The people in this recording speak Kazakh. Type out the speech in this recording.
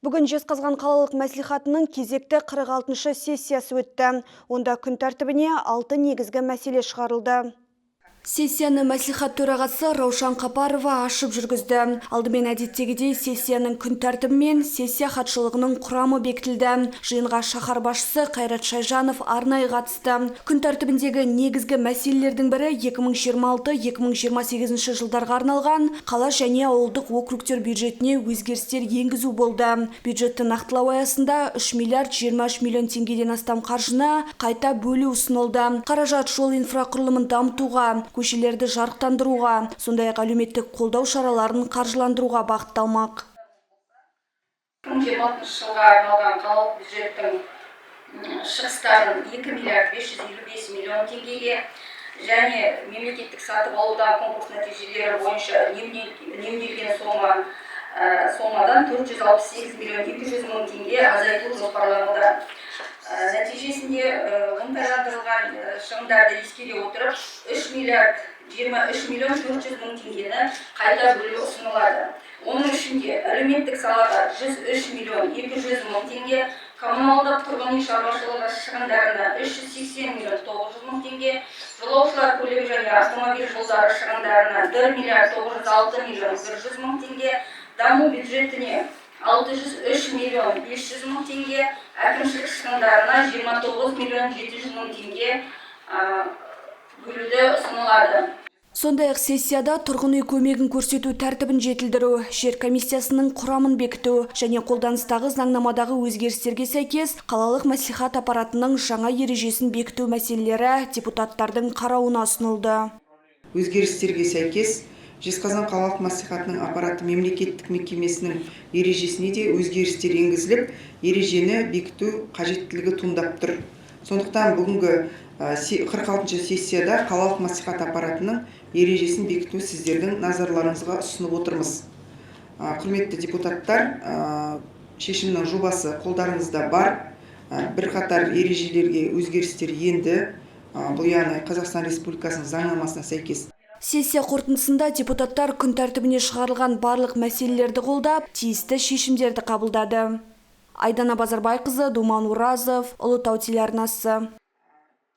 Бүгін Жезқазған қалалық мәслихатының кезекті 46-шы сессиясы өтті. Онда күн тәртібіне 6 негізгі мәселе шығарылды. Сессияны мәслихат төрағасы Раушан Қапарова ашып жүргізді. Алдымен әдеттегідей сессияның күн тәртібі мен сессия хатшылығының құрамы бекітілді. Жиынға шаһар басшысы Қайрат Шайжанов арнайы қатысты. Күн тәртібіндегі негізгі мәселелердің бірі 2026-2028 жылдарға арналған қала және ауылдық округтер бюджетіне өзгерістер енгізу болды. Бюджетті нақтылау аясында 3 миллиард 23 миллион теңгеден астам қаржыны қайта бөлу ұсынылды. Қаражат жол инфрақұрылымын дамытуға, көшелерді жарықтандыруға, сондай-ақ әлеуметтік қолдау шараларын қаржыландыруға бағытталмақ. 2026 жылға арналған қалалық бюджеттің шығыстарын 2 миллиард 555 миллион теңгеге және мемлекеттік сатып алудан конкурс нәтижелері бойынша үнемделген сомадан 468 миллион 200 мың теңге азайту жоспарлануда. Нәтижесінде оңтайландырылған шығындарды ескере отырып 3 миллиард 23 миллион 400 мың теңгені қайта бөлу ұсынылады. Оның ішінде әлеуметтік салаға 103 миллион 200 мың теңге, коммуналдық тұрғын үй шаруашылығы шығындарына 380 миллион 900 мың теңге, жолаушылар көлігі және автомобиль жолдары шығындарына 1 миллиард 906 миллион 100 мың теңге, даму бюджетіне 603 миллион 500 мың теңге, әкімшілік шығындарына 29 миллион 700 мың теңге бөлуді ұсынылады. Сондай-ақ сессияда тұрғын үй көмегін көрсету тәртібін жетілдіру, жер комиссиясының құрамын бекіту және қолданыстағы заңнамадағы өзгерістерге сәйкес қалалық мәслихат аппаратының жаңа ережесін бекіту мәселелері депутаттардың қарауына ұсынылды. Өзгерістерге сәйкес Жезқазған қалалық мәслихатының аппараты мемлекеттік мекемесінің ережесіне де өзгерістер енгізіліп, ережені бекіту қажеттілігі туындап тұр. Сондықтан бүгінгі 46-шы сессияда қалалық мәслихат аппаратының ережесін бекіту сіздердің назарларыңызға ұсынып отырмыз. Құрметті депутаттар, шешімнің жобасы қолдарыңызда бар. Бірқатар ережелерге өзгерістер енді, бұл яғни Қазақстан Республикасының заңнамасына сәйкес. Сессия қорытындысында депутаттар күн тәртібіне шығарылған барлық мәселелерді қолдап, тиісті шешімдерді қабылдады. Айдана Базарбайқызы, Думан Уразов, Ұлытау телеарнасы.